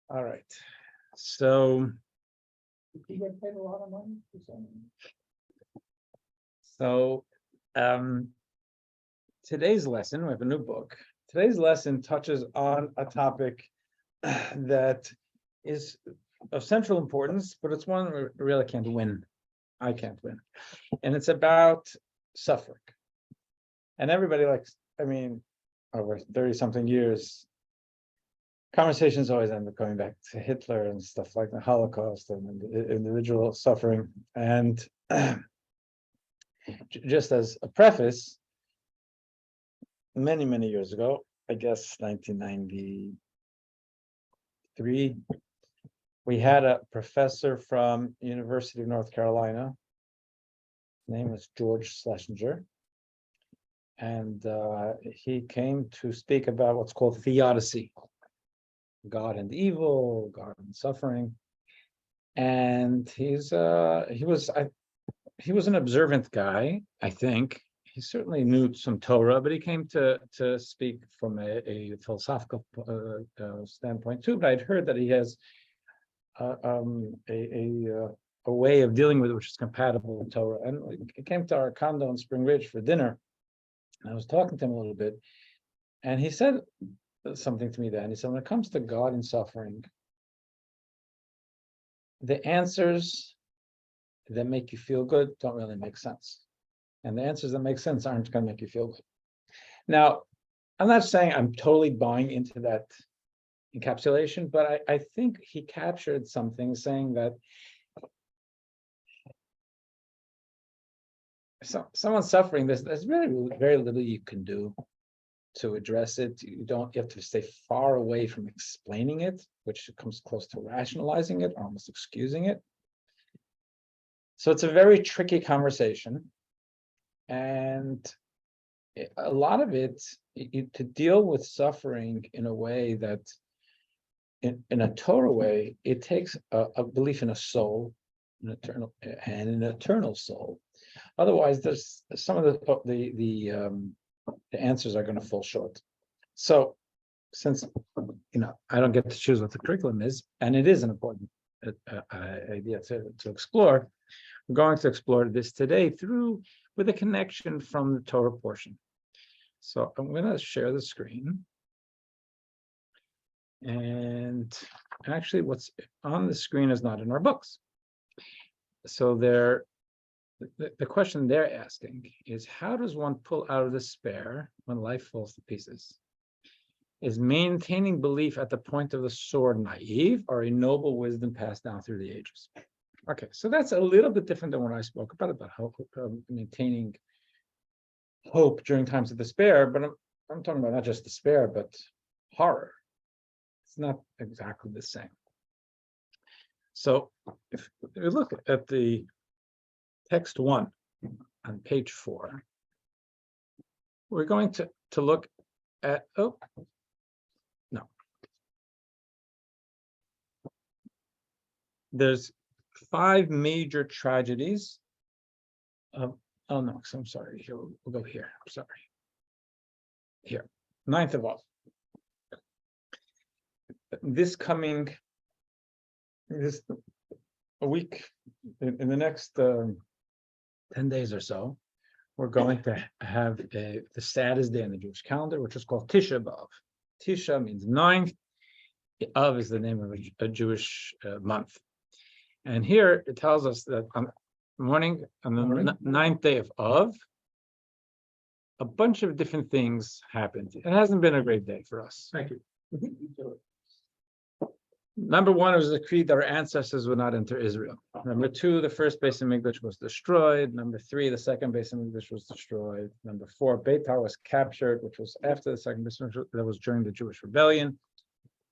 All right. So, You get paid a lot of money for something. so today's lesson, we have a new book. Today's lesson touches on a topic that is of central importance, but it's one we really can't win. I can't win. And it's about suffering. And everybody likes, over 30-something years, conversations always end up coming back to Hitler and stuff like the Holocaust and individual suffering. And just as a preface, many, many years ago, I guess 1993, we had a professor from University of North Carolina. His name was George Schlesinger. And he came to speak about what's called theodicy. God and evil, God and suffering, and he was an observant guy. I think he certainly knew some Torah, but he came to speak from a philosophical standpoint too. But I'd heard that he has a way of dealing with it which is compatible with Torah. And he came to our condo in Spring Ridge for dinner. And I was talking to him a little bit, and he said something to me then. He said, when it comes to God and suffering, the answers that make you feel good don't really make sense. And the answers that make sense aren't going to make you feel good. Now, I'm not saying I'm totally buying into that encapsulation, but I think he captured something saying that someone's suffering, there's really very little you can do to address it. You have to stay far away from explaining it, which comes close to rationalizing it, almost excusing it. So it's a very tricky conversation. And a lot of it, to deal with suffering in a way that, in a Torah way, it takes a belief in a soul, an eternal soul. Otherwise, there's some of the answers are going to fall short. So, since I don't get to choose what the curriculum is, and it is an important idea to explore, we're going to explore this today with a connection from the Torah portion. So I'm going to share the screen, and actually, what's on the screen is not in our books. So the question they're asking is, how does one pull out of despair when life falls to pieces? Is maintaining belief at the point of the sword naive, or a noble wisdom passed down through the ages? Okay, so that's a little bit different than what I spoke about hope, maintaining hope during times of despair, but I'm talking about not just despair, but horror. It's not exactly the same. So if you look at the text 1 on page 4, we're going to look at, there's 5 major tragedies. I'm sorry, here, we'll go here, I'm sorry. Here, 9th of August. A week, in the next 10 days or so, we're going to have the saddest day in the Jewish calendar, which is called Tisha B'Av. Tisha means 9th. Av is the name of a Jewish month. And here it tells us that on the 9th day of Av, a bunch of different things happened. It hasn't been a great day for us. Thank you. Number 1, it was decreed that our ancestors would not enter Israel. Number 2, the first Beis Hamikdash was destroyed. Number 3, the second Beis Hamikdash was destroyed. Number 4, Beitar was captured, which was after the second Beis Hamikdash, that was during the Jewish rebellion.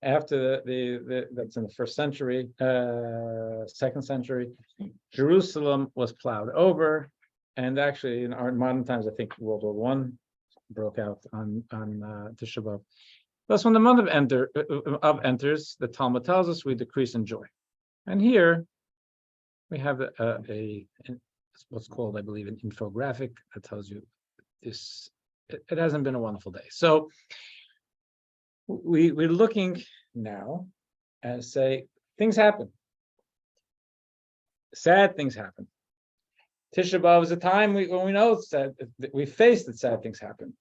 After that's in the 1st century, 2nd century, Jerusalem was plowed over. And actually, in our modern times, I think World War I broke out on Tisha B'Av. Thus, when the month of enters, the Talmud tells us we decrease in joy. And here we have what's called, I believe, an infographic that tells you this. It hasn't been a wonderful day. So we're looking now and say, things happen. Sad things happen. Tisha B'Av is a time when we know it's sad, we face that sad things happen.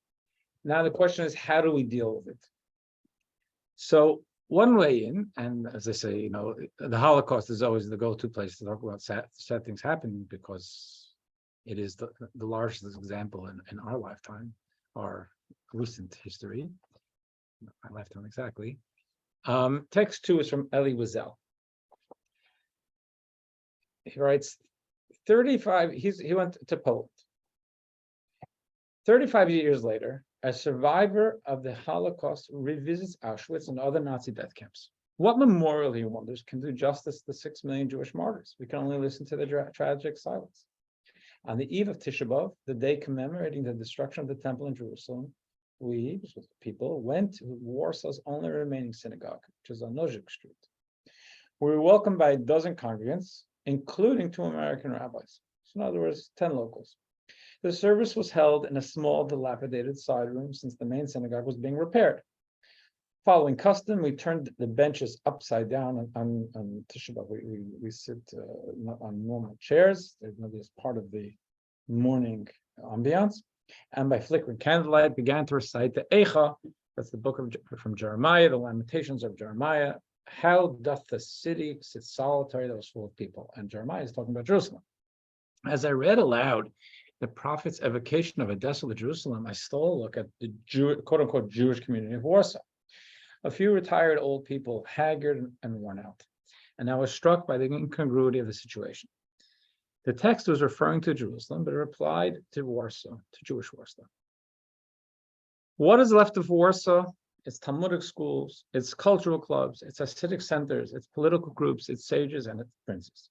Now the question is, how do we deal with it? So one way in, and as I say, the Holocaust is always the go-to place to talk about sad things happening, because it is the largest example in our lifetime, our recent history, our lifetime exactly. Text 2 is from Eli Wiesel. He writes, 35, he went to Poland. 35 years later, a survivor of the Holocaust revisits Auschwitz and other Nazi death camps. What memorial, he wonders, can do justice to the 6 million Jewish martyrs? We can only listen to the tragic silence. On the eve of Tisha B'Av, the day commemorating the destruction of the temple in Jerusalem, we, people, went to Warsaw's only remaining synagogue, which is on Nozik Street. We were welcomed by a dozen congregants, including 2 American rabbis. So in other words, 10 locals. The service was held in a small, dilapidated side room since the main synagogue was being repaired. Following custom, we turned the benches upside down on Tisha B'Av. We sit on normal chairs. There's part of the morning ambiance. And by flickering candlelight, began to recite the Eicha. That's the book from Jeremiah, the Lamentations of Jeremiah. How doth the city sit solitary that was full of people? And Jeremiah is talking about Jerusalem. As I read aloud the prophet's evocation of a desolate Jerusalem, I stole a look at the quote-unquote Jewish community of Warsaw. A few retired old people, haggard and worn out. And I was struck by the incongruity of the situation. The text was referring to Jerusalem, but it replied to Warsaw, to Jewish Warsaw. What is left of Warsaw? Its Talmudic schools, its cultural clubs, its Hasidic centers, its political groups, its sages, and its princes.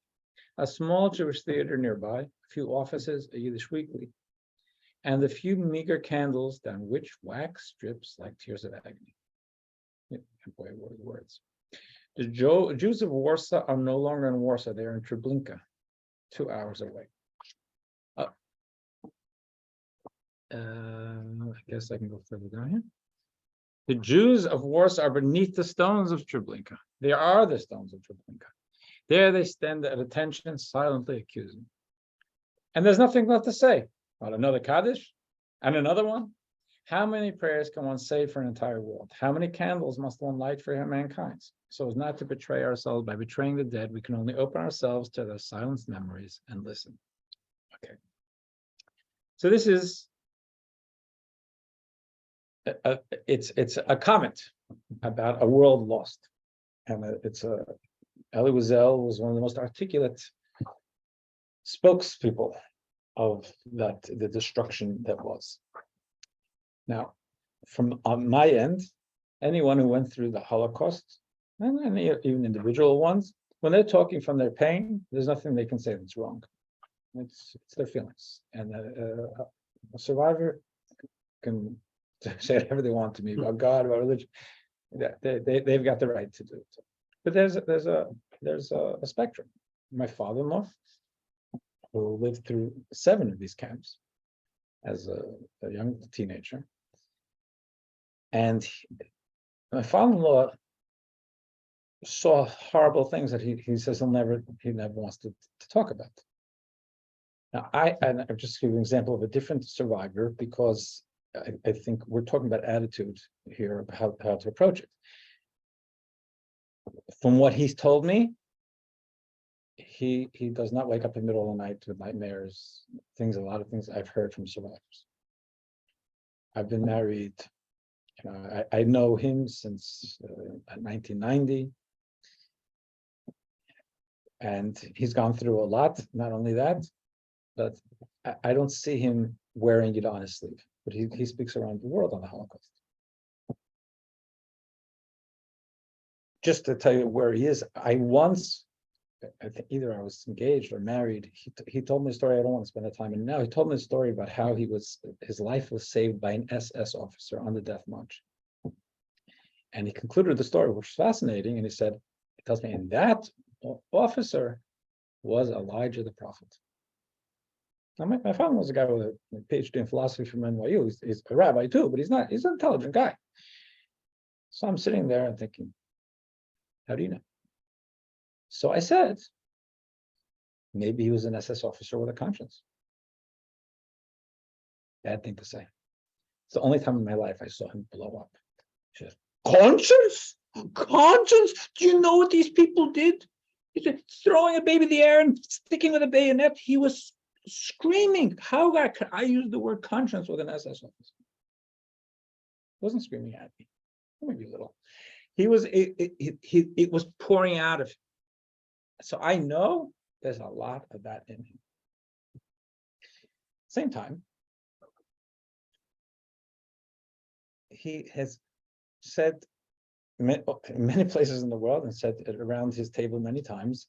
A small Jewish theater nearby, a few offices, a Yiddish weekly, and the few meager candles down which wax drips like tears of agony. Boy, what are the words? The Jews of Warsaw are no longer in Warsaw, they are in Treblinka, 2 hours away. I guess I can go further down here. The Jews of Warsaw are beneath the stones of Treblinka. They are the stones of Treblinka. There they stand at attention, silently accusing. And there's nothing left to say. Well, another Kaddish? And another one? How many prayers can one say for an entire world? How many candles must one light for mankind? So as not to betray ourselves by betraying the dead, we can only open ourselves to their silenced memories and listen. Okay. So this is it's a comment about a world lost, and Eli Wiesel was one of the most articulate spokespeople of the destruction that was. Now, from on my end, anyone who went through the Holocaust, and even individual ones, when they're talking from their pain, there's nothing they can say that's wrong. It's their feelings, and a survivor can say whatever they want to me about God, about religion. They've got the right to do it. But there's a spectrum. My father-in-law, who lived through 7 of these camps as a young teenager, and my father-in-law saw horrible things that he says he never wants to talk about. Now, I'm just giving an example of a different survivor, because I think we're talking about attitude here, about how to approach it. From what he's told me, he does not wake up in the middle of the night with nightmares, a lot of things I've heard from survivors. I've been married, I know him since 1990. And he's gone through a lot, not only that, but I don't see him wearing it on his sleeve. But he speaks around the world on the Holocaust. Just to tell you where he is, I think either I was engaged or married. He told me a story. I don't want to spend the time in now. He told me a story about how his life was saved by an SS officer on the death march. And he concluded the story, which was fascinating. And he said, he tells me, and that officer was Elijah the prophet. Now, my father was a guy with a PhD in philosophy from NYU. He's a rabbi too, but he's an intelligent guy. So I'm sitting there and thinking, How do you know? So I said, maybe he was an SS officer with a conscience. Bad thing to say. It's the only time in my life I saw him blow up. He said, conscience? Conscience? Do you know what these people did? He said, throwing a baby in the air and sticking with a bayonet. He was screaming. How could I use the word conscience with an SS officer? He wasn't screaming at me. Maybe a little. He was. It was pouring out of him. So I know there's a lot of that in him. Same time, he has said many places in the world and said it around his table many times.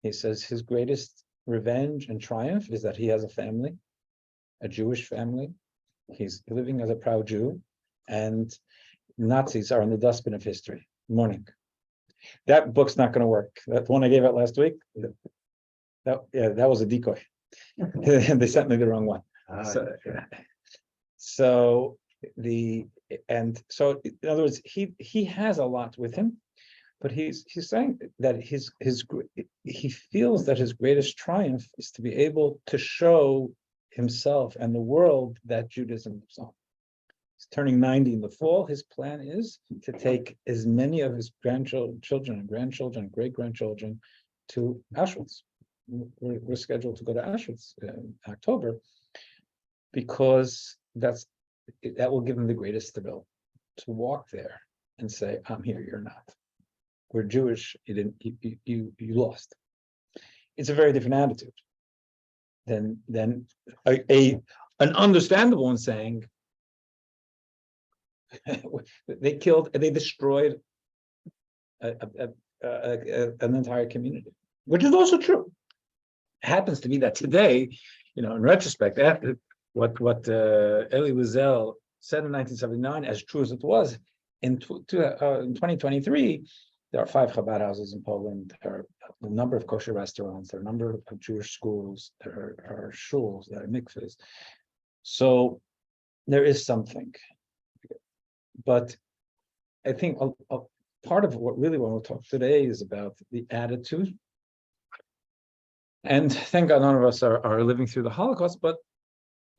He says his greatest revenge and triumph is that he has a family, a Jewish family. He's living as a proud Jew, and Nazis are in the dustbin of history. Morning. That book's not going to work. That one I gave out last week, that was a decoy. They sent me the wrong one. So in other words, he has a lot with him, but he's saying that he feels that his greatest triumph is to be able to show himself and the world that Judaism lives on. He's turning 90 in the fall. His plan is to take as many of his grandchildren and grandchildren and great-grandchildren to Auschwitz. We're scheduled to go to Auschwitz in October because that will give him the greatest thrill to walk there and say, "I'm here, you're not. We're Jewish. You lost." It's a very different attitude than an understandable one saying, they destroyed an entire community, which is also true. It happens to be that today, in retrospect, after what Elie Wiesel said in 1979, as true as it was, in 2023, there are 5 Chabad houses in Poland. There are a number of kosher restaurants. There are a number of Jewish schools. There are shuls. There are mikvahs. So there is something. But I think a part of what we'll talk today is about the attitude. And thank God none of us are living through the Holocaust, but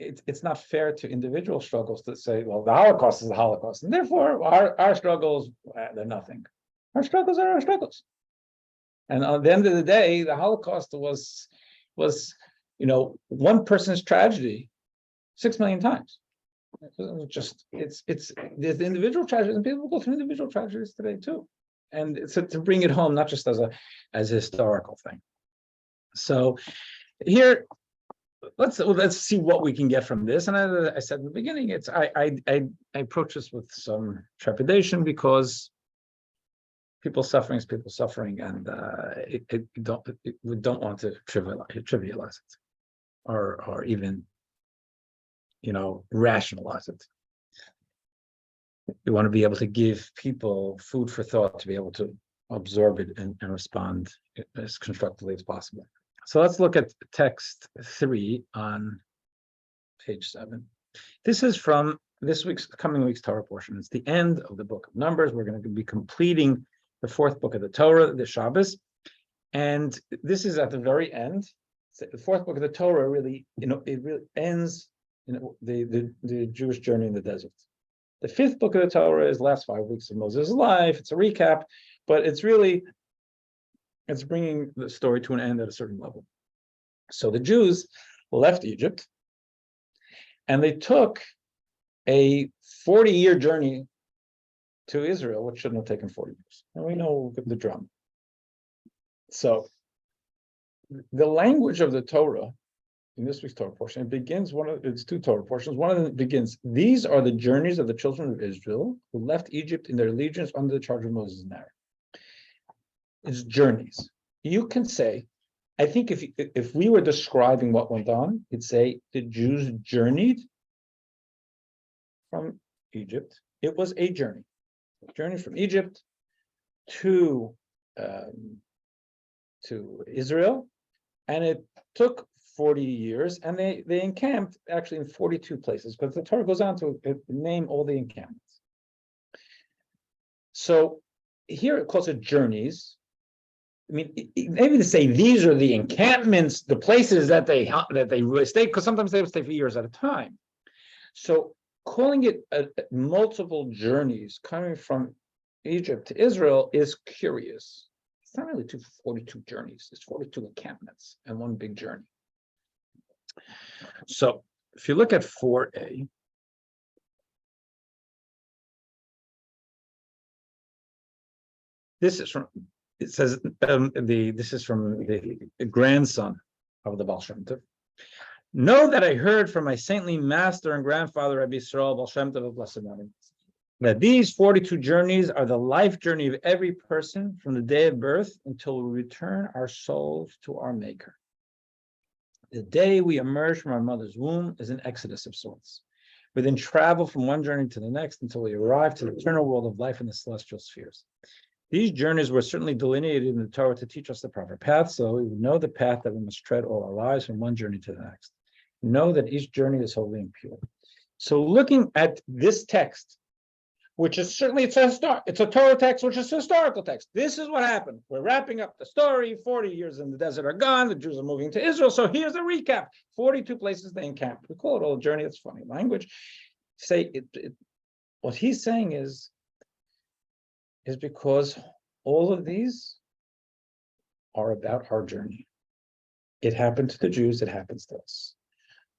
it's not fair to individual struggles to say, well, the Holocaust is the Holocaust, and therefore our struggles, they're nothing. Our struggles are our struggles. And at the end of the day, the Holocaust was one person's tragedy 6 million times. It's the individual tragedies, and people go through individual tragedies today too, and it's to bring it home, not just as a historical thing. So here, let's see what we can get from this. And as I said in the beginning, I approach this with some trepidation because people suffering is people suffering, and we don't want to trivialize it or even rationalize it. We want to be able to give people food for thought to be able to absorb it and respond as constructively as possible. So let's look at text 3 on page 7. This is from this coming week's Torah portion. It's the end of the book of Numbers. We're going to be completing the 4th book of the Torah, the Shabbos. And this is at the very end. The 4th book of the Torah really ends the Jewish journey in the desert. The 5th book of the Torah is the last 5 weeks of Moses' life. It's a recap, but it's bringing the story to an end at a certain level. So the Jews left Egypt, and they took a 40-year journey to Israel, which shouldn't have taken 40 years. And we know the drama. So the language of the Torah in this week's Torah portion, it begins it's 2 Torah portions. One of them begins, these are the journeys of the children of Israel who left Egypt in their allegiance under the charge of Moses and Aaron. It's journeys. You can say, I think if we were describing what went on, you'd say the Jews journeyed from Egypt. It was a journey from Egypt to Israel, and it took 40 years, and they encamped actually in 42 places, because the Torah goes on to name all the encampments. So here it calls it journeys. I mean, maybe to say these are the encampments, the places that they stay, because sometimes they would stay for years at a time. So calling it multiple journeys coming from Egypt to Israel is curious. It's not really 42 journeys. It's 42 encampments and one big journey. So if you look at 4a, this is from, it says, this is from the grandson of the Baal Shem Tov. Know that I heard from my saintly master and grandfather, Rabbi Yisrael Baal Shem Tov of blessed memory, that these 42 journeys are the life journey of every person from the day of birth until we return our souls to our Maker. The day we emerge from our mother's womb is an exodus of sorts. We then travel from one journey to the next until we arrive to the eternal world of life in the celestial spheres. These journeys were certainly delineated in the Torah to teach us the proper path, so we would know the path that we must tread all our lives from one journey to the next. Know that each journey is holy and pure. So looking at this text, which is certainly, it's a Torah text, which is a historical text. This is what happened. We're wrapping up the story. 40 years in the desert are gone. The Jews are moving to Israel. So here's a recap. 42 places they encamped. We call it all a journey. It's funny language. What he's saying is because all of these are about our journey. It happened to the Jews. It happens to us.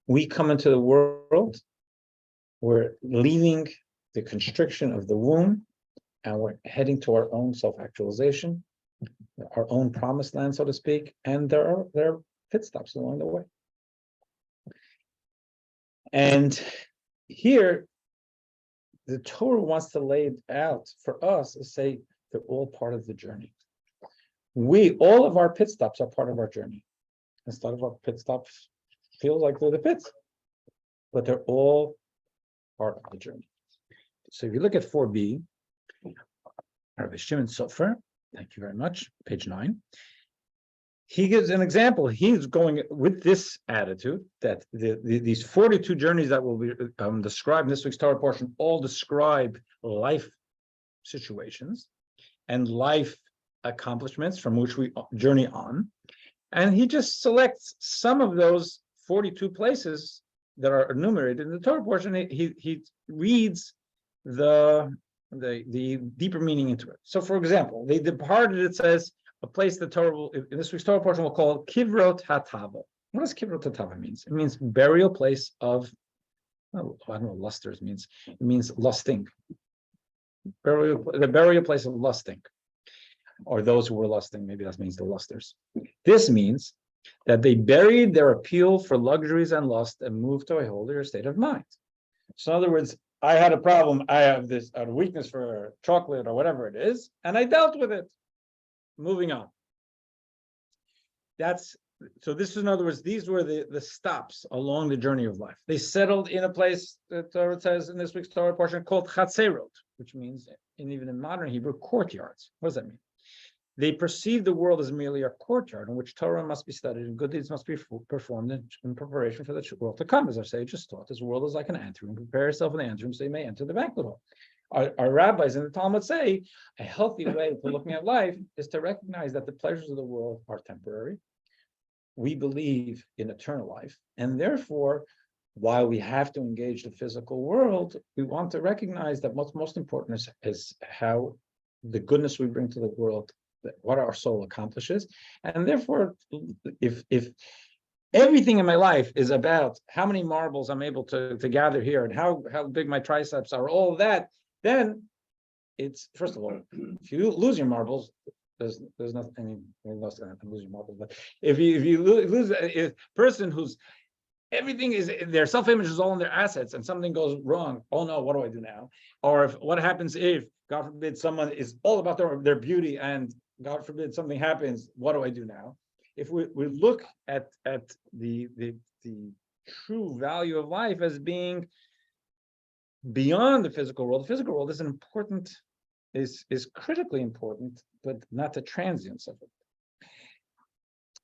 We come into the world. We're leaving the constriction of the womb, and we're heading to our own self-actualization, our own promised land, so to speak, and there are pit stops along the way. And here, the Torah wants to lay it out for us to say they're all part of the journey. All of our pit stops are part of our journey. Instead of our pit stops feels like they're the pits, but they're all part of the journey. So if you look at 4b, Rabbi Shimon Sofer, thank you very much, page 9, he gives an example. He's going with this attitude that these 42 journeys that will be described in this week's Torah portion all describe life situations and life accomplishments from which we journey on. And he just selects some of those 42 places that are enumerated in the Torah portion. He reads the deeper meaning into it. So, for example, they departed, it says, a place the Torah will, in this week's Torah portion, will call Kivrot HaTava. What does Kivrot HaTava means? It means burial place of, I don't know what lusters means. It means lusting. The burial place of lusting. Or those who were lusting, maybe that means the lusters. This means that they buried their appeal for luxuries and lust and moved to a holier state of mind. So in other words, I had a problem, I have a weakness for chocolate or whatever it is, and I dealt with it. Moving on. So this is, in other words, these were the stops along the journey of life. They settled in a place that Torah says in this week's Torah portion called Chatzerot, which means, even in modern Hebrew, courtyards. What does that mean? They perceive the world as merely a courtyard in which Torah must be studied and good deeds must be performed in preparation for the world to come. As our sages taught, this world is like an anteroom. Prepare yourself in the anteroom so you may enter the banquet hall. Our rabbis in the Talmud say a healthy way for looking at life is to recognize that the pleasures of the world are temporary. We believe in eternal life, and therefore, while we have to engage the physical world, we want to recognize that what's most important is how the goodness we bring to the world, what our soul accomplishes. And therefore, if everything in my life is about how many marbles I'm able to gather here and how big my triceps are, all of that, then it's, first of all, if you lose your marbles, there's nothing, I mean, lose your marbles, but if you lose a person who's everything is, their self-image is all in their assets and something goes wrong, oh no, what do I do now? Or what happens if, God forbid, someone is all about their beauty and God forbid something happens, what do I do now? If we look at the true value of life as being beyond the physical world is an important, is critically important, but not the transience of it.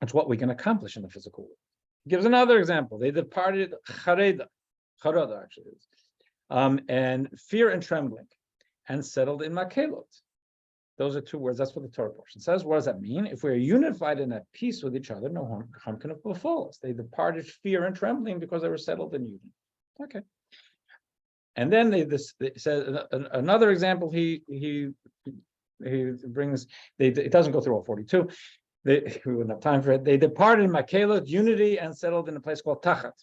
It's what we can accomplish in the physical world. He gives another example. They departed Chareda actually is, and fear and trembling, and settled in Makelot. Those are two words. That's what the Torah portion says. What does that mean? If we're unified and at peace with each other, no harm can befall us. They departed fear and trembling because they were settled in union. Okay. And then they says another example. He brings. It doesn't go through all 42. We wouldn't have time for it. They departed in Makelot, unity, and settled in a place called Tachat,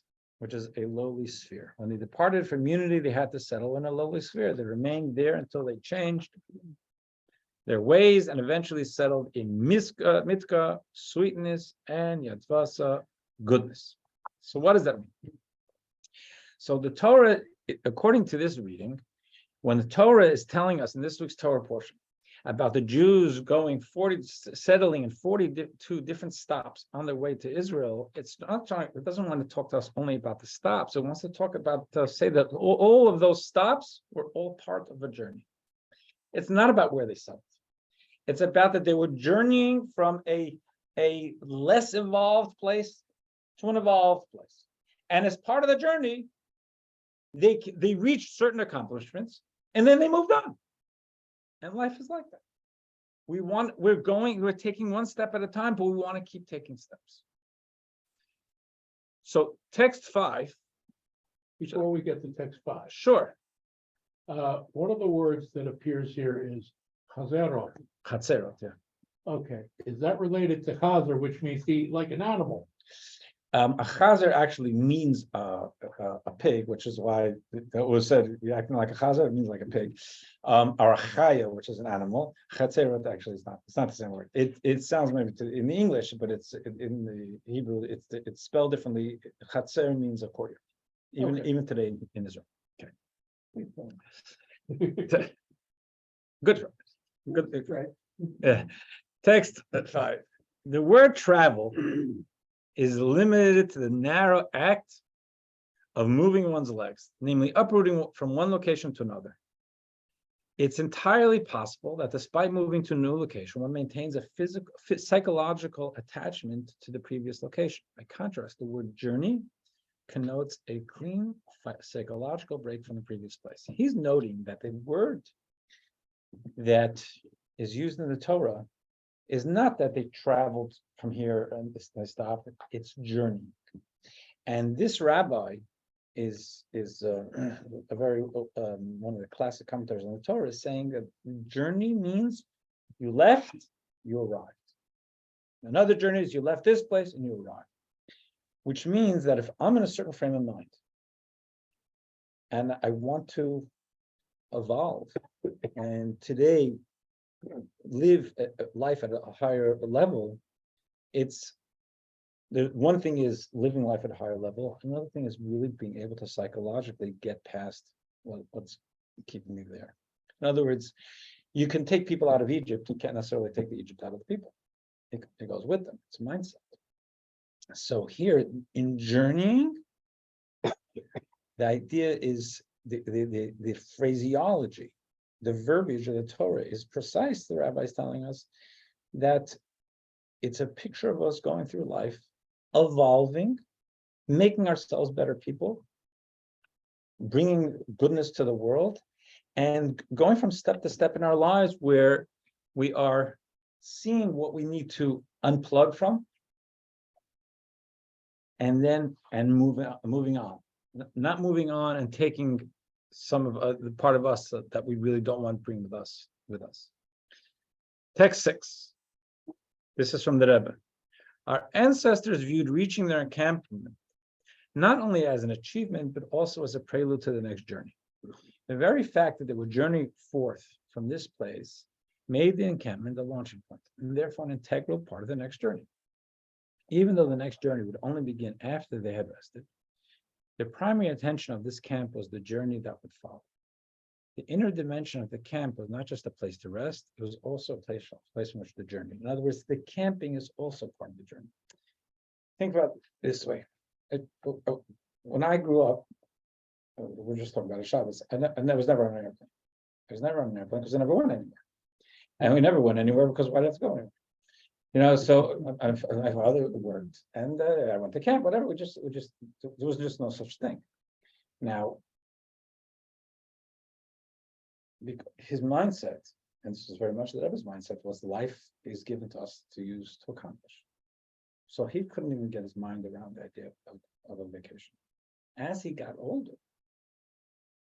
which is a lowly sphere. When they departed from unity, they had to settle in a lowly sphere. They remained there until they changed their ways and eventually settled in mitka, sweetness, and yatvasa, goodness. So what does that mean? So the Torah, according to this reading, when the Torah is telling us in this week's Torah portion about the Jews settling in 42 different stops on their way to Israel, it doesn't want to talk to us only about the stops. It wants to talk about, say that all of those stops were all part of a journey. It's not about where they settled. It's about that they were journeying from a less evolved place to an evolved place. And as part of the journey, they reached certain accomplishments and then they moved on. And life is like that. We're taking one step at a time, but we want to keep taking steps. So text 5. Before we get to text 5. Sure. One of the words that appears here is chazerot. Chatzerot, yeah. Okay, is that related to chazer, which means to eat like an animal? A chazer actually means a pig, which is why it was said, you're acting like a chazer, it means like a pig. Or a chaya, which is an animal. Chatzerot actually is not, it's not the same word. It sounds maybe in the English, but it's in the Hebrew, it's spelled differently. Chatzer means a courtyard, even today in Israel. Okay. Good. Right. Yeah. Text 5. The word travel is limited to the narrow act of moving one's legs, namely uprooting from one location to another. It's entirely possible that despite moving to a new location, one maintains a psychological attachment to the previous location. By contrast, the word journey connotes a clean psychological break from the previous place. He's noting that the word that is used in the Torah is not that they traveled from here and they stopped. It's journey. And this rabbi is a very one of the classic commentators on the Torah is saying that journey means you left, you arrived. Another journey is you left this place and you arrived, which means that if I'm in a certain frame of mind and I want to evolve and today live life at a higher level, one thing is living life at a higher level. Another thing is really being able to psychologically get past what's keeping me there. In other words, you can take people out of Egypt. You can't necessarily take the Egypt out of the people. It goes with them. It's a mindset. So here in journeying, the idea is the phraseology, the verbiage of the Torah is precise. The rabbi is telling us that it's a picture of us going through life, evolving, making ourselves better people, bringing goodness to the world, and going from step to step in our lives where we are seeing what we need to unplug from, and moving on, not moving on and taking some of the part of us that we really don't want to bring with us. Text 6. This is from the Rebbe. Our ancestors viewed reaching their encampment not only as an achievement, but also as a prelude to the next journey. The very fact that they were journeying forth from this place made the encampment a launching point, and therefore an integral part of the next journey. Even though the next journey would only begin after they had rested, the primary attention of this camp was the journey that would follow. The inner dimension of the camp was not just a place to rest, it was also a place in which the journey. In other words, the camping is also part of the journey. Think about it this way. When I grew up, we're just talking about a Shabbos, I was never on an airplane. I was never on an airplane because I never went anywhere. And we never went anywhere because why did I have to go anywhere? So my father worked and I went to camp, whatever. There was just no such thing. Now, his mindset and this is very much the Rebbe's mindset, was life is given to us to use to accomplish. So he couldn't even get his mind around the idea of a vacation. As he got older,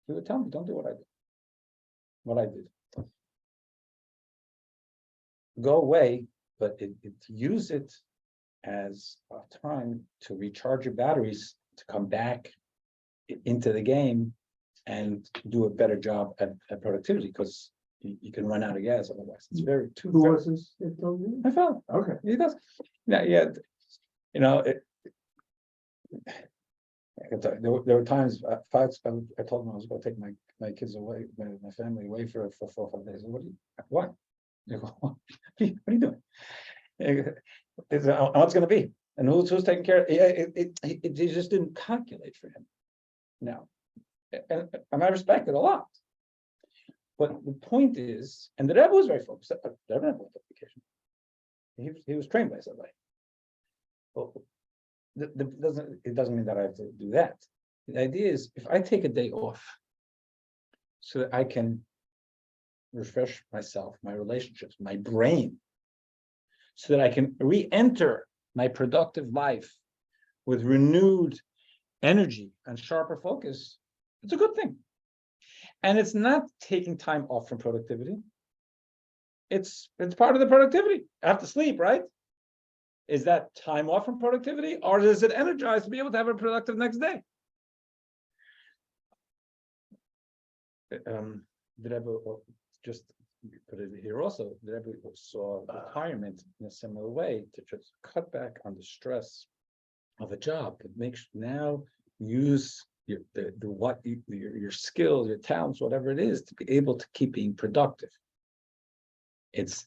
he would tell me, don't do what I did. What I did. Go away, but use it as a time to recharge your batteries, to come back into the game and do a better job at productivity, because you can run out of gas otherwise. It's very too. Who was this? It told you? I felt Okay. he does. Yeah. You know, there were times I told him I was going to take my kids away, my family away for 4 or 5 days. What? What are you doing? What's going to be? And who's taking care of it? It just didn't calculate for him. Now, and I respect it a lot. But the point is, and the Rebbe was very focused. The Rebbe never went on vacation. He was trained by somebody. Well, it doesn't mean that I have to do that. The idea is, if I take a day off so that I can refresh myself, my relationships, my brain, so that I can re-enter my productive life with renewed energy and sharper focus, it's a good thing. And it's not taking time off from productivity. It's part of the productivity. I have to sleep, right? Is that time off from productivity, or is it energized to be able to have a productive next day? The Rebbe, just put it here also, the Rebbe saw retirement in a similar way, to just cut back on the stress of a job, that makes now use your skills, your talents, whatever it is, to be able to keep being productive. It's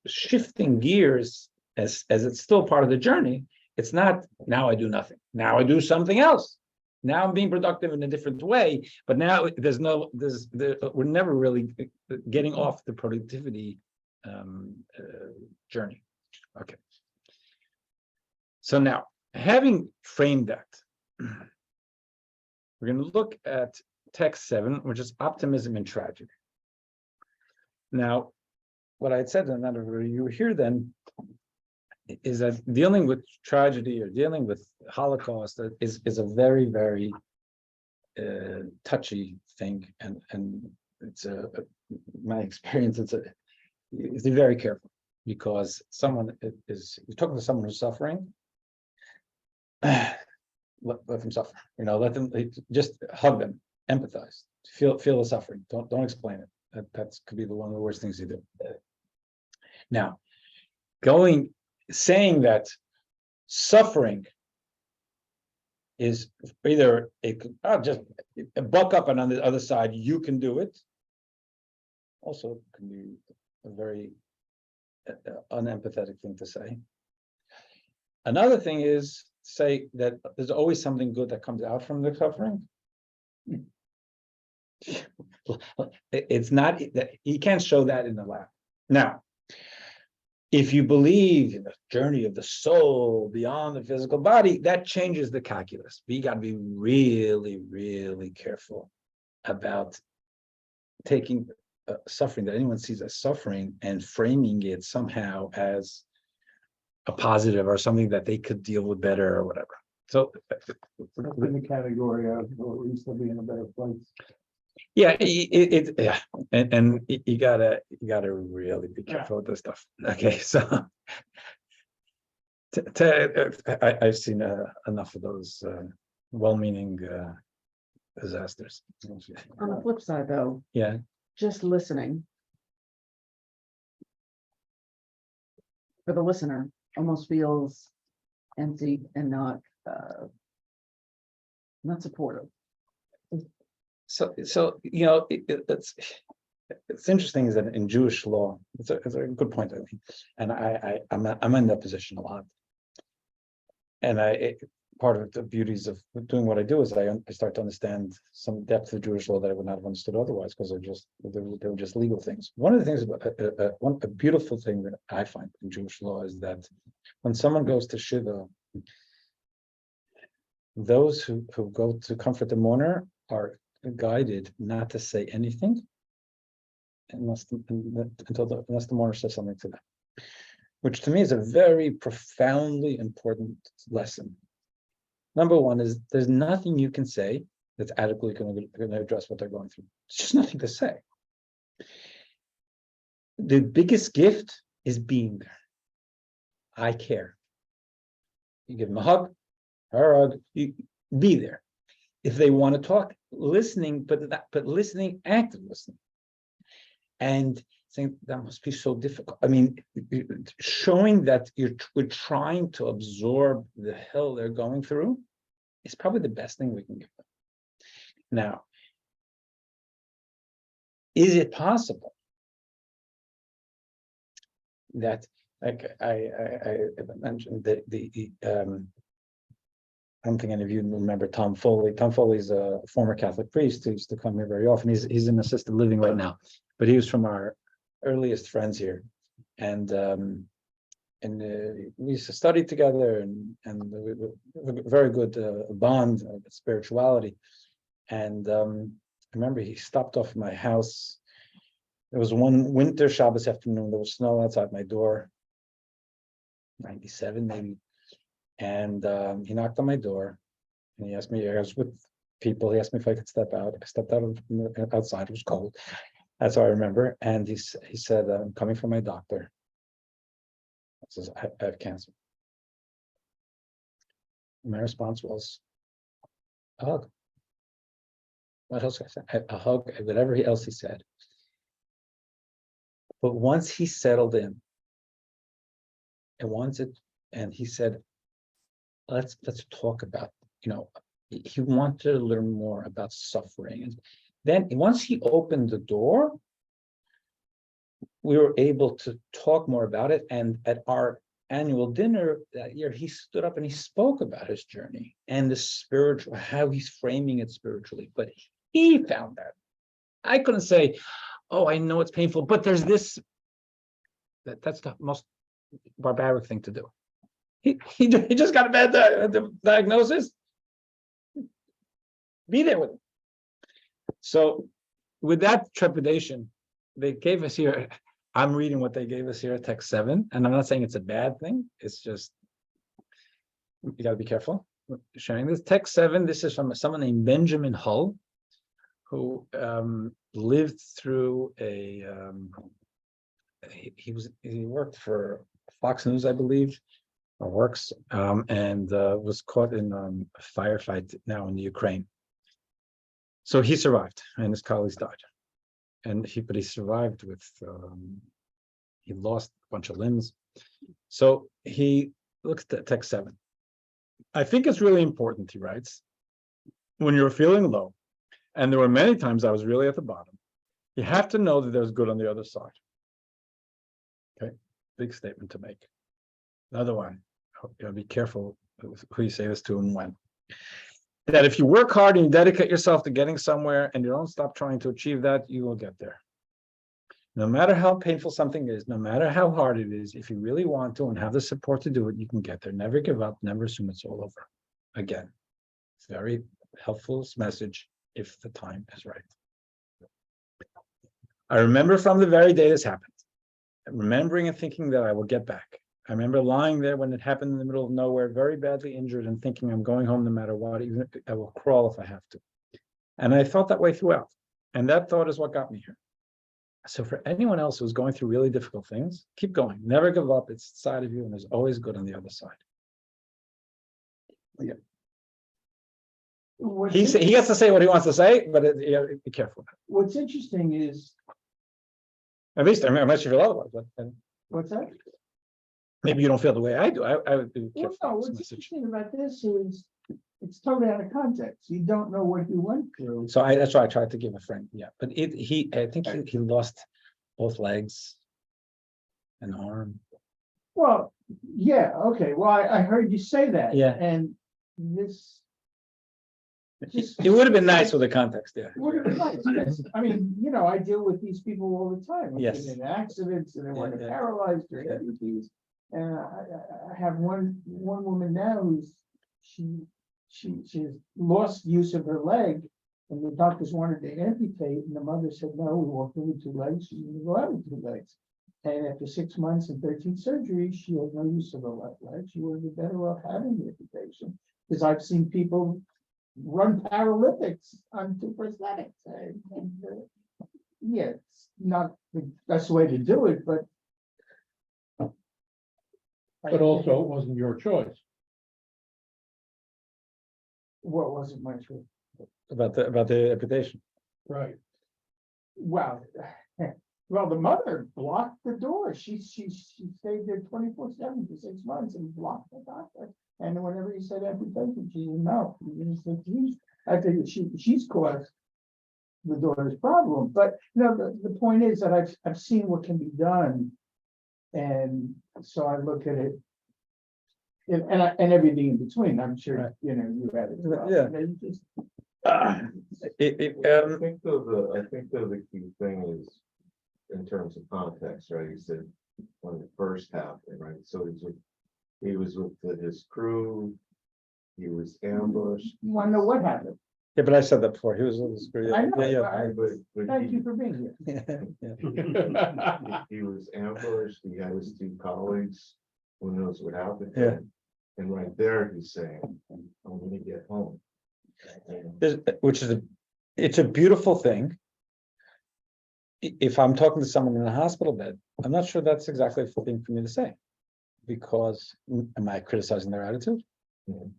shifting gears as it's still part of the journey. It's not now I do nothing. Now I do something else. Now I'm being productive in a different way. But now we're never really getting off the productivity journey. Okay. So now, having framed that, we're going to look at text 7, which is optimism and tragedy. Now, what I had said in that review here then is that dealing with tragedy or dealing with Holocaust is a very, very touchy thing, and it's my experience. It's very careful, because you're talking to someone who's suffering. Let them suffer. Let them, just hug them, empathize, feel the suffering. Don't explain it. That could be one of the worst things you do. Now, saying that suffering is either just buck up, and on the other side you can do it, also can be a very unempathetic thing to say. Another thing is say that there's always something good that comes out from the suffering. It's not that you can't show that in the lab. Now, if you believe in the journey of the soul beyond the physical body, that changes the calculus. But you got to be really, really careful about taking suffering that anyone sees as suffering and framing it somehow as a positive or something that they could deal with better or whatever. So That's in the category of, or at least they'll be in a better place. Yeah, and you gotta really be careful with this stuff. Okay, so I've seen enough of those well-meaning disasters. On the flip side, though, Yeah, just listening for the listener almost feels empty and not supportive. so it's interesting is that in Jewish law, it's a good point, I think, and I'm in that position a lot, and part of the beauties of doing what I do is I start to understand some depth of Jewish law that I would not have understood otherwise, because they were just legal things. One of the things about a beautiful thing that I find in Jewish law is that when someone goes to Shiva, those who go to comfort the mourner are guided not to say anything unless unless the mourner says something to them, which to me is a very profoundly important lesson. Number one is there's nothing you can say that's adequately going to address what they're going through. It's just nothing to say. The biggest gift is being there. I care. You give them a hug, you be there. If they want to talk, listening, but listening, active listening. And saying that must be so difficult. I mean, showing that we're trying to absorb the hell they're going through is probably the best thing we can give them. Now, is it possible that, like I mentioned, I don't think any of you remember Tom Foley. Tom Foley is a former Catholic priest who used to come here very often. He's in assisted living right now, but he was from our earliest friends here, and we used to study together, and we were a very good bond of spirituality. And I remember he stopped off at my house. It was one winter Shabbos afternoon. There was snow outside my door, 97 maybe. And he knocked on my door, and he asked me, I was with people, he asked me if I could step out. I stepped out outside, it was cold. That's all I remember. And he said, I'm coming from my doctor. I says, I have cancer. And my response was, a hug. What else could I say? A hug, whatever else he said. But once he settled in, and he said, let's talk about, he wanted to learn more about suffering. And then once he opened the door, we were able to talk more about it. And at our annual dinner that year, he stood up and he spoke about his journey and the spiritual, how he's framing it spiritually. But he found that. I couldn't say, oh, I know it's painful, but there's this, that's the most barbaric thing to do. He just got a bad diagnosis. Be there with him. So with that trepidation, they gave us here, I'm reading what they gave us here at text 7, and I'm not saying it's a bad thing. It's just, you got to be careful sharing this. Text 7, this is from someone named Benjamin Hull, who lived through he worked for Fox News, I believe, or works, and was caught in a firefight now in the Ukraine. So he survived, and his colleagues died. But he survived with, he lost a bunch of limbs. So he looks at text 7. I think it's really important, he writes, when you're feeling low, and there were many times I was really at the bottom, you have to know that there's good on the other side. Okay, big statement to make. Another one, you gotta be careful who you say this to and when. That if you work hard and you dedicate yourself to getting somewhere and you don't stop trying to achieve that, you will get there. No matter how painful something is, no matter how hard it is, if you really want to and have the support to do it, you can get there. Never give up, never assume it's all over. Again, it's very helpful message if the time is right. I remember from the very day this happened, remembering and thinking that I will get back. I remember lying there when it happened in the middle of nowhere, very badly injured, and thinking I'm going home no matter what, even if I will crawl if I have to. And I thought that way throughout. And that thought is what got me here. So for anyone else who's going through really difficult things, keep going. Never give up. It's inside of you, and there's always good on the other side. Yeah. He gets to say what he wants to say, but be careful. What's interesting is, at least, unless you feel otherwise. But what's that? maybe you don't feel the way I do. I would be Well, careful. no, what's interesting about this is it's totally out of context. You don't know what he went through. So that's why I tried to give a friend. Yeah, but I think he lost both legs, an arm. Well, yeah, okay. Well, I heard you say that. Yeah. And this. It would have been nice with the context. Yeah. Would have been nice. Yes. I mean, I deal with these people all the time. Yes. In accidents, and they were Yeah. paralyzed or amputees. And I have one woman now who's she's lost use of her leg, And the doctors wanted to amputate, and the mother said, no, we walked in with 2 legs, she didn't go out with 2 legs. And after 6 months and 13 surgeries, she had no use of her left leg. She would have been better off having the amputation. Because I've seen people run Paralympics on 2 prosthetics. Yeah, it's not the best way to do it, but. But also, it wasn't your choice. What wasn't my choice? About the amputation. Right. Well, well, the mother blocked the door. She stayed there 24/7 for 6 months and blocked the doctor. And whenever he said amputation, she said no. I think she's caused the daughter's problem. But no, the point is that I've seen what can be done. And so I look at it. And everything in between, I'm sure, Right. you had it. as well. Yeah. And it's just- I think the key thing is in terms of context, right? You said when it first happened, right? So he was with his crew, he was ambushed. You wanna know what happened? Yeah, but I said that before. He was a little screw. I know, Yeah, But Thank you for being here. yeah. he was ambushed, he had his 2 colleagues, who knows what happened to Yeah. him. And right there, he's saying, I'm gonna get home. Which is it's a beautiful thing. If I'm talking to someone in a hospital bed, I'm not sure that's exactly the thing for me to say. Because am I criticizing their attitude? Mhm.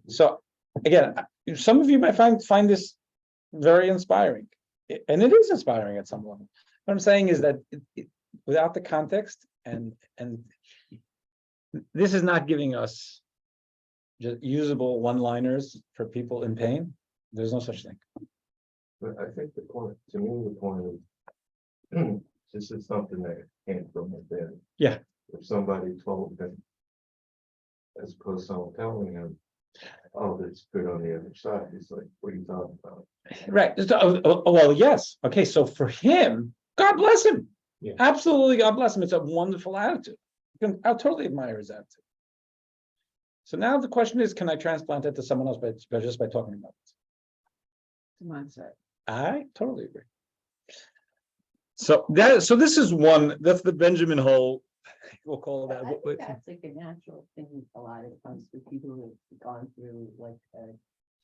So again, some of you might find this very inspiring. And it is inspiring at some level. What I'm saying is that without the context and this is not giving us just usable one-liners for people in pain. There's no such thing. But I think the point, to me, the point is, this is something that came from within. Yeah. If somebody told him, as opposed to someone telling him, oh, that's good on the other side, he's like, what are you talking about? Right. Well, yes. Okay. So for him, God bless him. Yeah. Absolutely. God bless him. It's a wonderful attitude. I'll totally admire his attitude. So now the question is, can I transplant it to someone else just by talking about it? Mindset. I totally agree. So this is that's the Benjamin hole. We'll call I that. think that's like a natural thing a lot of times for people who've gone through like a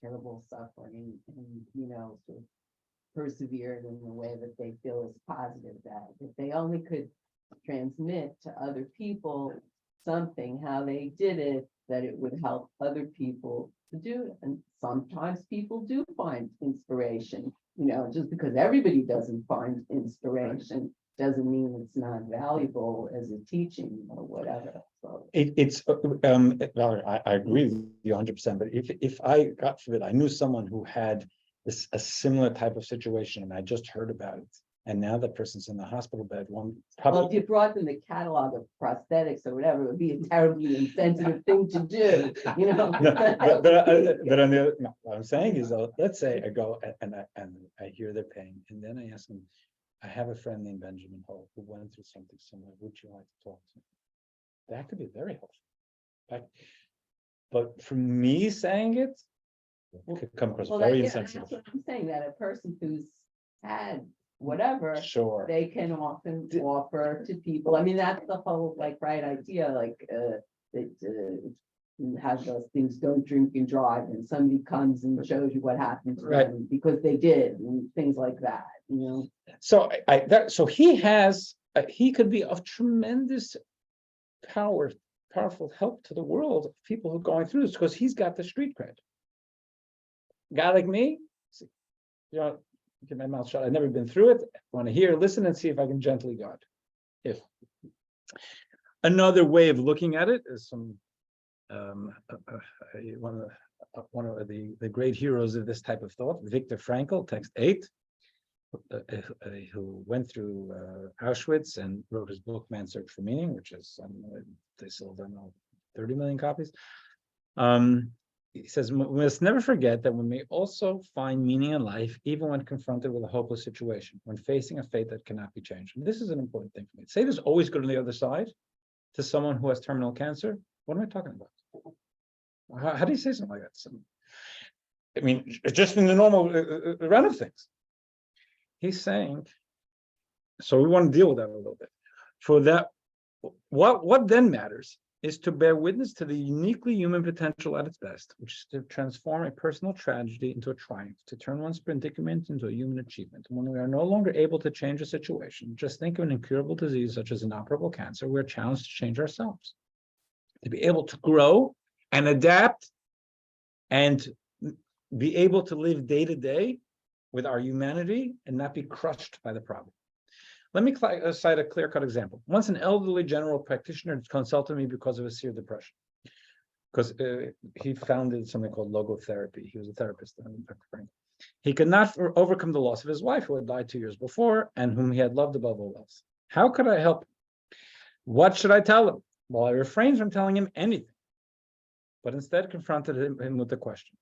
terrible suffering and, sort of persevered in the way that they feel is positive, that if they only could transmit to other people something, how they did it, that it would help other people to do it. And sometimes people do find inspiration, just because everybody doesn't find inspiration doesn't mean it's not valuable as a teaching or whatever. So It's Valerie, I agree with you 100%. But if I, God forbid, I knew someone who had a similar type of situation and I just heard about it, and now that person's in the hospital bed, one well, if probably you brought them the catalog of prosthetics or whatever, it would be a terribly insensitive thing to do, No, but on the other, no, what I'm saying is, let's say I go and I hear their pain, and then I ask them, I have a friend named Benjamin Hole who went through something similar. Would you like to talk to me? That could be very helpful. But for me saying it could come across Well, very that's insensitive. what I'm saying, that a person who's had whatever, Sure. they can often offer to people. I mean, that's the whole right idea, that you have those things, don't drink and drive, and somebody comes and shows you what happened to Right. them because they did, and things like that, So so he could be of tremendous powerful help to the world, people who are going through this, because he's got the street cred. Guy like me, get my mouth shut. I've never been through it. I want to hear, listen, and see if I can gently guide. If another way of looking at it is some one of the great heroes of this type of thought, Viktor Frankl, text 8, who went through Auschwitz and wrote his book Man's Search for Meaning, which is they sold, I don't know, 30 million copies. He says, we must never forget that we may also find meaning in life, even when confronted with a hopeless situation, when facing a fate that cannot be changed. And this is an important thing for me. Say there's always good on the other side to someone who has terminal cancer. What am I talking about? How do you say something like that? I mean, just in the normal run of things. He's saying, so we want to deal with that a little bit. For that, what then matters is to bear witness to the uniquely human potential at its best, which is to transform a personal tragedy into a triumph, to turn one's predicament into a human achievement. When we are no longer able to change a situation, just think of an incurable disease such as inoperable cancer, we're challenged to change ourselves, to be able to grow and adapt and be able to live day to day with our humanity and not be crushed by the problem. Let me cite a clear-cut example. Once an elderly general practitioner consulted me because of a severe depression, because he founded something called logotherapy. He was a therapist. He could not overcome the loss of his wife, who had died 2 years before, and whom he had loved above all else. How could I help him? What should I tell him? Well, I refrained from telling him anything, but instead confronted him with the question,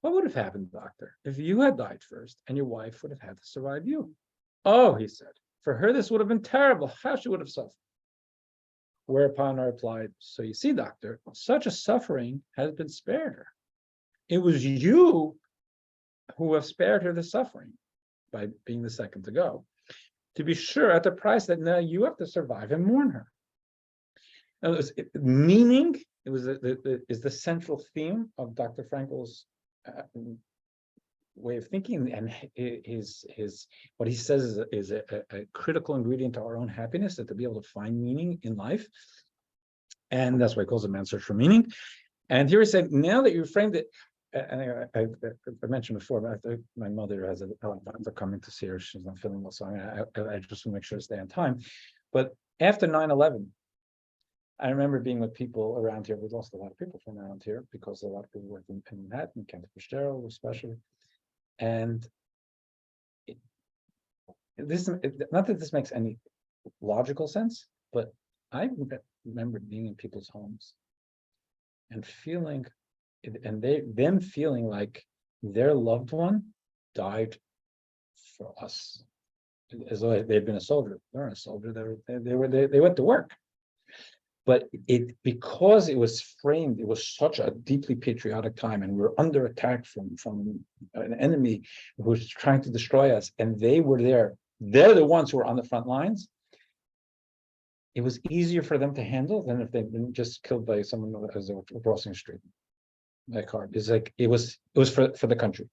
what would have happened, doctor, if you had died first and your wife would have had to survive you? Oh, he said, for her, this would have been terrible. How she would have suffered. Whereupon I replied, so you see, doctor, such a suffering has been spared her. It was you who have spared her the suffering by being the second to go. To be sure, at the price that now you have to survive and mourn her. Now, meaning, it was is the central theme of Dr. Frankl's way of thinking, and his what he says is a critical ingredient to our own happiness, that to be able to find meaning in life, and that's why he calls it man's search for meaning. And here he said, now that you framed it, and I mentioned before, my mother has a helicopter coming to see her. She's not feeling well, so I just want to make sure to stay on time. But after 9/11, I remember being with people around here. We lost a lot of people from around here because a lot of people worked in Manhattan, Kent Fitzgerald especially. And not that this makes any logical sense, but I remember being in people's homes and feeling, and them feeling like their loved one died for us, as though they'd been a soldier. They weren't a soldier. They went to work. But because it was framed, it was such a deeply patriotic time, and we were under attack from an enemy who was trying to destroy us, and they were there. They're the ones who were on the front lines. It was easier for them to handle than if they'd been just killed by someone as they were crossing the street by car. It's like it was for the country.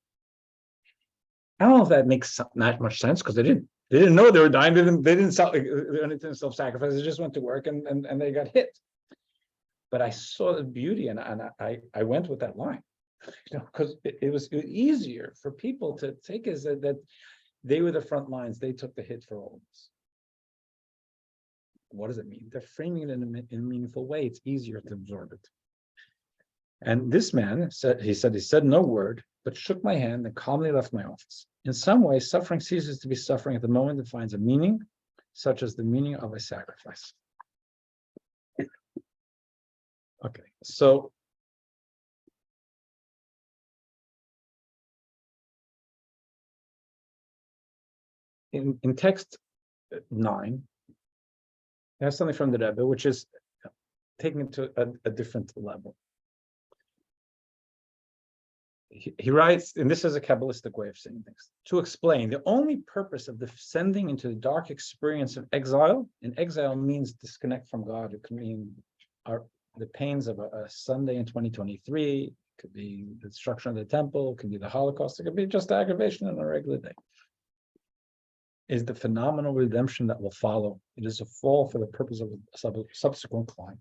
I don't know if that makes not much sense, because they didn't know they were dying. They didn't self-sacrifice. They just went to work and they got hit. But I saw the beauty, and I went with that line, because it was easier for people to take as that they were the front lines. They took the hit for all of us. What does it mean? They're framing it in a meaningful way. It's easier to absorb it. And this man said he said no word, but shook my hand and calmly left my office. In some ways, suffering ceases to be suffering at the moment it finds a meaning, such as the meaning of a sacrifice. Okay, so in text 9, there's something from the Rabbi, which is taking it to a different level. He writes, and this is a Kabbalistic way of saying things, to explain the only purpose of descending into the dark experience of exile, and exile means disconnect from God. It can mean the pains of a Sunday in 2023, it could be the destruction of the temple, it could be the Holocaust, it could be just aggravation on a regular day. Is the phenomenal redemption that will follow. It is a fall for the purpose of a subsequent climb.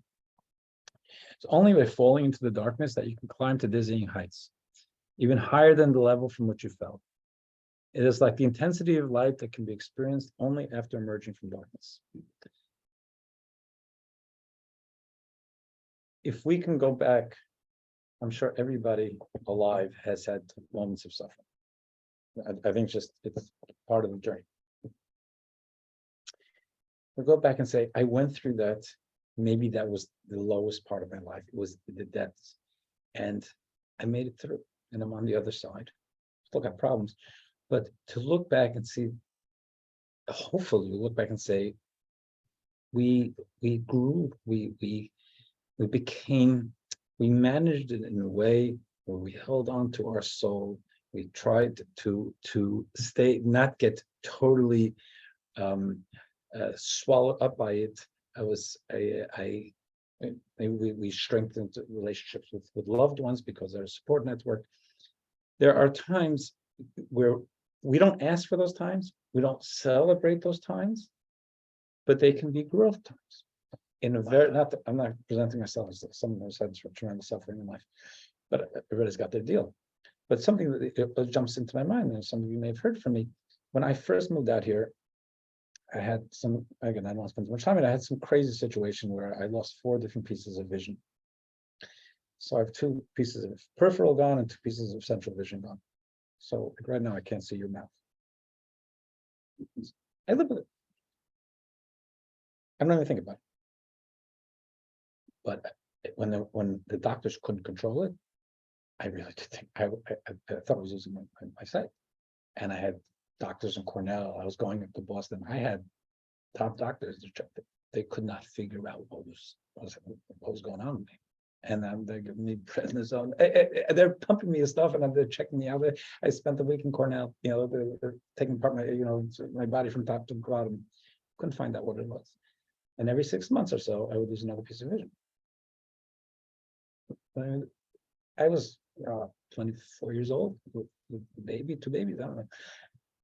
It's only by falling into the darkness that you can climb to dizzying heights, even higher than the level from which you fell. It is like the intensity of light that can be experienced only after emerging from darkness. If we can go back, I'm sure everybody alive has had moments of suffering. I think it's part of the journey. We go back and say, I went through that. Maybe that was the lowest part of my life. It was the depths. And I made it through. And I'm on the other side. Still got problems. But to look back and see, hopefully we look back and say, we grew, we became, we managed it in a way where we held on to our soul. We tried to stay, not get totally swallowed up by it. We strengthened relationships with loved ones because they're a support network. There are times where we don't ask for those times, we don't celebrate those times, but they can be growth times. In a very, I'm not presenting myself as someone who's had tremendous suffering in life, but everybody's got their deal. But something that jumps into my mind, and some of you may have heard from me, when I first moved out here, I had some, again, I don't want to spend too much time, but I had some crazy situation where I lost 4 different pieces of vision. So I have 2 pieces of peripheral gone and 2 pieces of central vision gone. So like right now I can't see your mouth. I live with it. I don't even think about it. But when the doctors couldn't control it, I really did think I thought I was losing my sight. And I had doctors in Cornell. I was going up to Boston. I had top doctors. They could not figure out what was going on with me. And they're giving me prednisone. They're pumping me with stuff, and they're checking me out. I spent a week in Cornell. They're taking apart my body from top to bottom. Couldn't find out what it was. And every 6 months or so, I would lose another piece of vision. I was 24 years old with two babies. I don't know.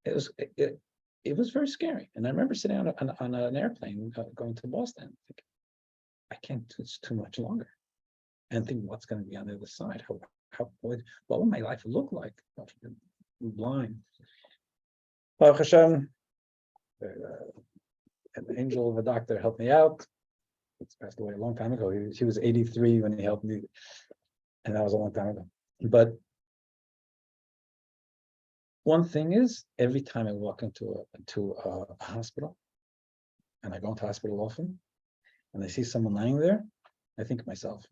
It was very scary. And I remember sitting on an airplane going to Boston, thinking, I can't do this too much longer. And think, what's going to be on the other side? What will my life look like? I'm blind. Baruch Hashem, an angel of a doctor helped me out. He's passed away a long time ago. He was 83 when he helped me, and that was a long time ago. But one thing is, every time I walk into a hospital, and I go into hospital often, and I see someone lying there, I think of myself.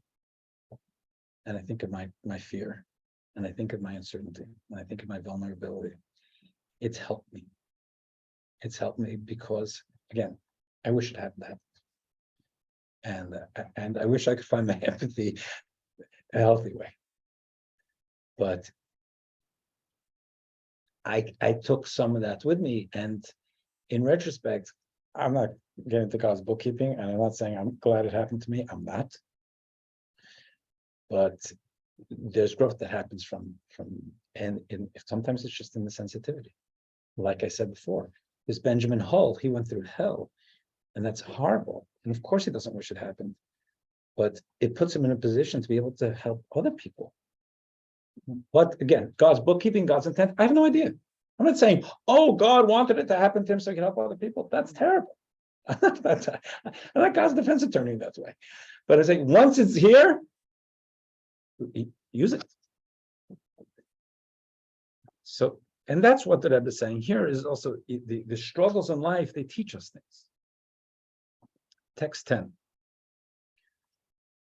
And I think of my fear, and I think of my uncertainty, and I think of my vulnerability. It's helped me. It's helped me because, again, I wish it hadn't happened. And I wish I could find my empathy a healthy way. But I took some of that with me, and in retrospect, I'm not getting into God's bookkeeping, and I'm not saying I'm glad it happened to me. I'm not. But there's growth that happens and sometimes it's just in the sensitivity. Like I said before, this Benjamin Hull, he went through hell, and that's horrible. And of course he doesn't wish it happened, but it puts him in a position to be able to help other people. But again, God's bookkeeping, God's intent, I have no idea. I'm not saying, oh, God wanted it to happen to him so he can help other people. That's terrible. I'm not God's defense attorney that way. But I say, once it's here, use it. So, and that's what the Rebbe is saying here is also the struggles in life, they teach us things. Text 10.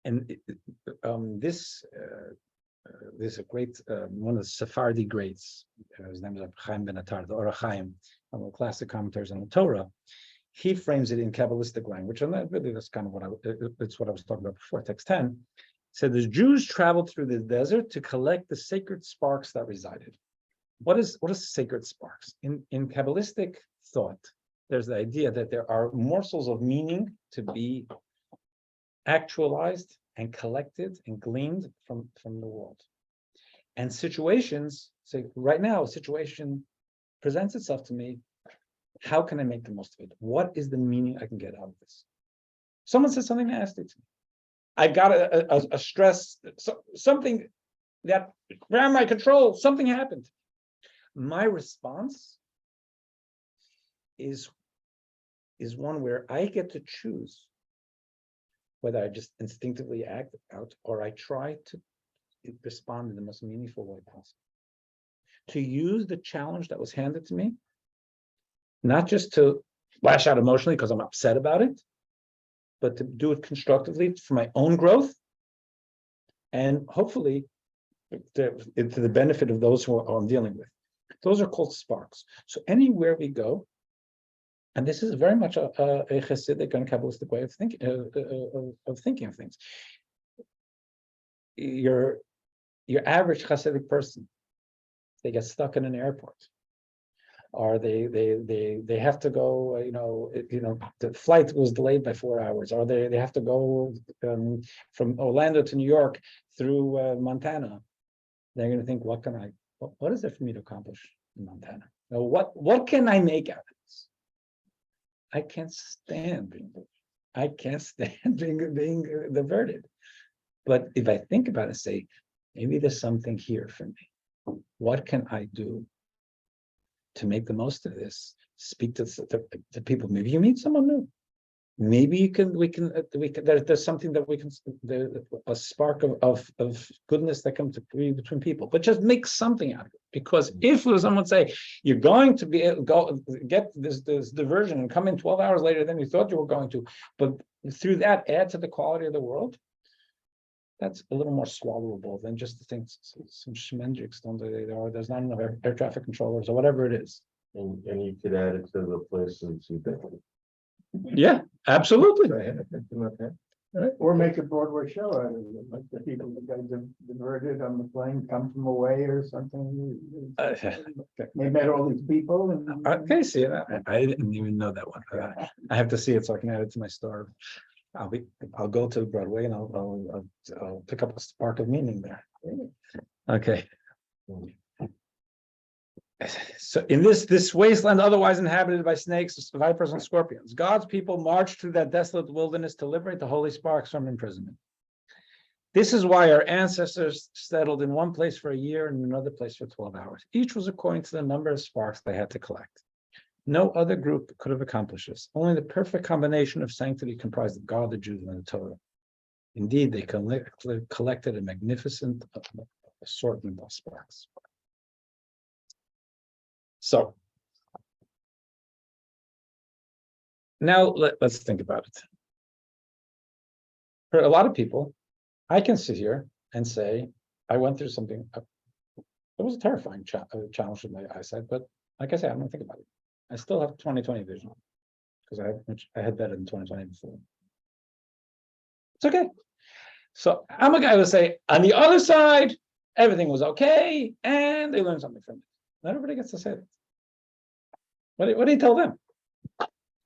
And this is a great, one of the Sephardi greats, his name is Chaim Ben Attar, the Or HaChaim, one of the classic commentators on the Torah. He frames it in Kabbalistic language, and that's kind of it's what I was talking about before. Text 10 said the Jews traveled through the desert to collect the sacred sparks that resided. What is sacred sparks? In Kabbalistic thought, there's the idea that there are morsels of meaning to be actualized and collected and gleaned from the world. And situations, say right now, a situation presents itself to me. How can I make the most of it? What is the meaning I can get out of this? Someone says something nasty to me. I've got a stress, something that ran my control, something happened. My response is one where I get to choose whether I just instinctively act out or I try to respond in the most meaningful way possible. To use the challenge that was handed to me, not just to lash out emotionally because I'm upset about it, but to do it constructively for my own growth and hopefully to the benefit of those who I'm dealing with. Those are called sparks. So anywhere we go, and this is very much a Hasidic and Kabbalistic way of thinking of things. your average Hasidic person, they get stuck in an airport. Or they have to go, the flight was delayed by 4 hours, or they have to go from Orlando to New York through Montana. They're going to think, what is there for me to accomplish in Montana? Now, what can I make out of this? I can't stand being being diverted. But if I think about it and say, maybe there's something here for me. What can I do to make the most of this? Speak to the people. Maybe you meet someone new. Maybe there's something that we can, a spark of goodness that comes to be between people, but just make something out of it. Because if someone say, you're going to get this diversion and come in 12 hours later than you thought you were going to, but through that add to the quality of the world, that's a little more swallowable than just the things, some schmendriks, there's not enough air traffic controllers or whatever it is. And you could add it to the places you've been. Yeah, absolutely. Or make a Broadway show out of it, like the people that got diverted on the plane come from away or something. They met all these people and. Okay, see, I didn't even know that one. I have to see it so I can add it to my store. I'll go to Broadway and I'll pick up a spark of meaning there. Okay. So in this wasteland, otherwise inhabited by snakes, vipers, and scorpions, God's people marched through that desolate wilderness to liberate the holy sparks from imprisonment. This is why our ancestors settled in one place for a year and another place for 12 hours. Each was according to the number of sparks they had to collect. No other group could have accomplished this. Only the perfect combination of sanctity comprised of God, the Jews, and the Torah. Indeed, they collected a magnificent assortment of sparks. So now let's think about it. For a lot of people, I can sit here and say, I went through something. It was a terrifying challenge with my eyesight, but like I said, I'm going to think about it. I still have 20/20 vision because I had better than 20/20 before. It's okay. So I'm a guy who will say, on the other side, everything was okay, and they learned something from it. Not everybody gets to say that. What do you tell them?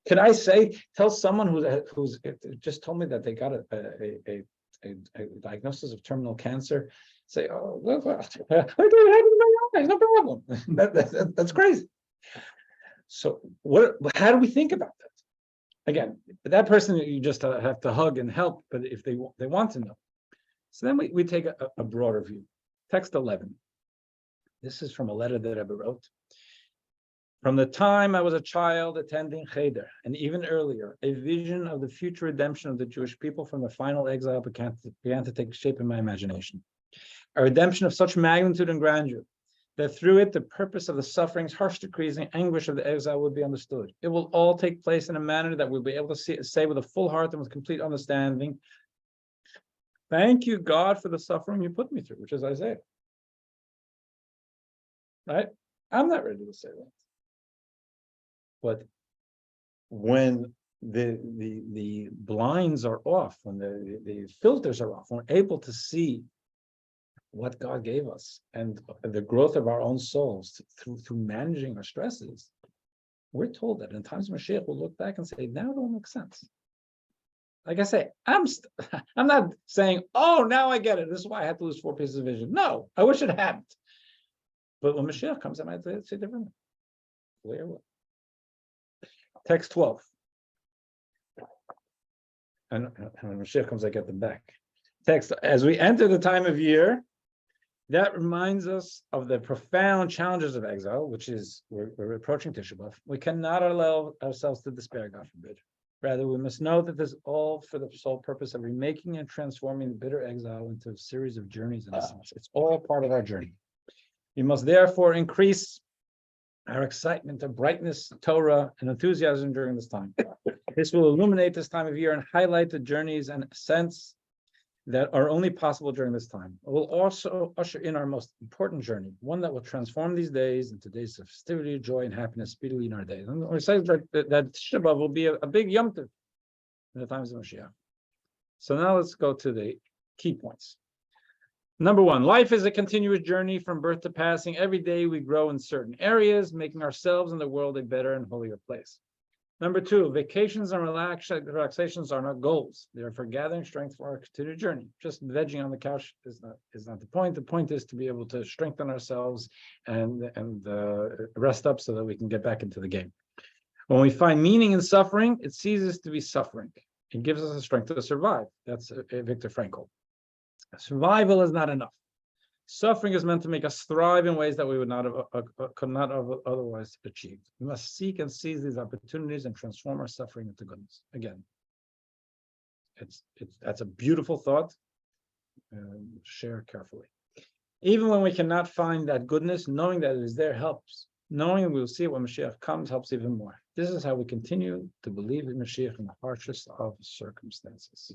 Could I tell someone who's just told me that they got a diagnosis of terminal cancer, say, oh, well, I do it happened in my eyes, no problem. That's crazy. So how do we think about that? Again, that person you just have to hug and help, but if they want to know. So then we take a broader view. Text 11. This is from a letter that Rabbi wrote. From the time I was a child attending Cheder, and even earlier, a vision of the future redemption of the Jewish people from the final exile began to take shape in my imagination. A redemption of such magnitude and grandeur that through it, the purpose of the sufferings, harsh decrees, and anguish of the exile would be understood. It will all take place in a manner that we'll be able to say with a full heart and with complete understanding, thank you, God, for the suffering you put me through, which is Isaiah. Right? I'm not ready to say that. But when the blinds are off, when the filters are off, we're able to see what God gave us and the growth of our own souls through managing our stresses. We're told that in times of Mashiach, we'll look back and say, now it all makes sense. Like I say, I'm not saying, oh, now I get it. This is why I had to lose 4 pieces of vision. No, I wish it hadn't. But when Mashiach comes, I might say differently. Clear what? Text 12. And when Mashiach comes, I get them back. Text, as we enter the time of year, that reminds us of the profound challenges of exile, which is, we're approaching Tisha B'Av. We cannot allow ourselves to despair, God forbid. Rather, we must know that this is all for the sole purpose of remaking and transforming the bitter exile into a series of journeys in a sense. It's all part of our journey. We must therefore increase our excitement of brightness, Torah, and enthusiasm during this time. This will illuminate this time of year and highlight the journeys and ascents that are only possible during this time. It will also usher in our most important journey, one that will transform these days into days of festivity, joy, and happiness speedily in our days. And we say that Tisha B'Av will be a big Yom Tov in the times of Mashiach. So now let's go to the key points. Number one, life is a continuous journey from birth to passing. Every day we grow in certain areas, making ourselves and the world a better and holier place. Number two, vacations and relaxations are not goals. They are for gathering strength for our continued journey. Just vegging on the couch is not the point. The point is to be able to strengthen ourselves and rest up so that we can get back into the game. When we find meaning in suffering, it ceases to be suffering. It gives us the strength to survive. That's Viktor Frankl. Survival is not enough. Suffering is meant to make us thrive in ways that we would not have could not have otherwise achieved. We must seek and seize these opportunities and transform our suffering into goodness. Again, that's a beautiful thought. Share carefully. Even when we cannot find that goodness, knowing that it is there helps. Knowing we will see it when Mashiach comes helps even more. This is how we continue to believe in Mashiach in the harshest of circumstances.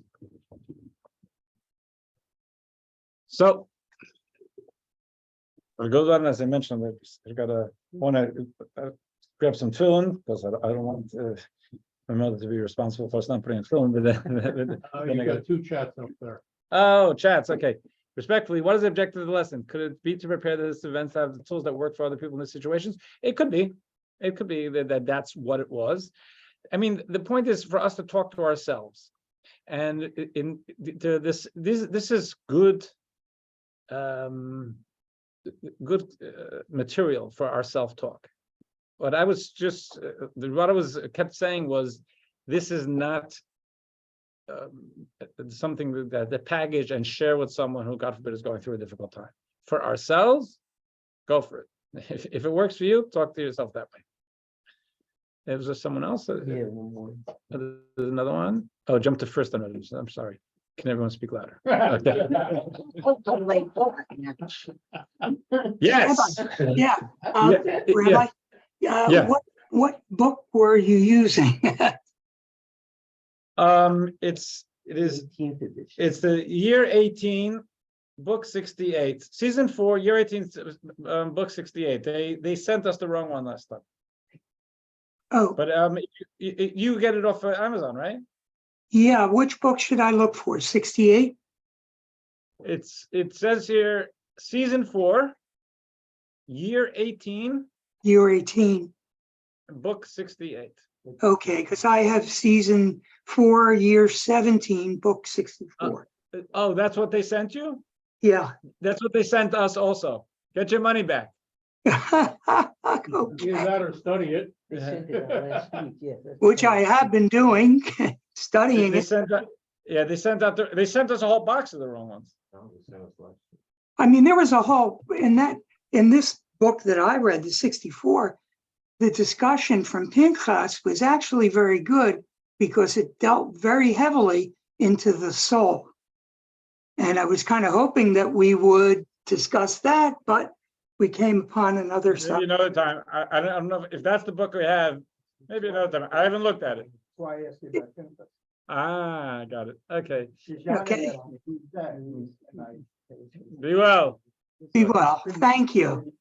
So, it goes on, as I mentioned, I want to grab some tefillin because I don't want my mother to be responsible for us not putting in tefillin. But then You I got two chats up there. Oh, chats. Okay. Respectfully, what is the objective of the lesson? Could it be to prepare this event to have the tools that work for other people in these situations? It could be. It could be that that's what it was. I mean, the point is for us to talk to ourselves, and this is good. Good material for our self-talk. What I was just what I was kept saying was, this is not something that package and share with someone who, God forbid, is going through a difficult time. For ourselves, go for it. If it works for you, talk to yourself that way. Was there someone else? Yeah, one more. There's another one. Oh, jump to first. I'm sorry. Can everyone speak louder? Okay. Yes. Yeah, Yeah. Rabbi, what book were you using? It's the year 18, book 68, season 4, year 18, book 68. They sent us the wrong one last time. Oh, But you get it off Amazon, right? yeah, which book should I look for? 68? It says here season 4, year 18, Year 18. book 68. Okay, because I have season 4, year 17, book 64. Oh, that's what they sent you? Yeah. That's what they sent us also. Get your money back. Either Okay. that or study it. They sent it out last week, yeah. that's Which I correct. have been doing, studying They it. sent out, yeah, they sent us a whole box of the wrong ones. I mean, there was a whole, in this book that I read, the 64, the discussion from Pinchas was actually very good because it dealt very heavily into the soul. And I was kind of hoping that we would discuss that, but we came upon another Maybe subject. another time. I don't know if that's the book we have. Maybe another time. I haven't looked at it. Why I asked you about Pinchas. Ah, got it. Okay. Okay. Be well. Be well. Thank you.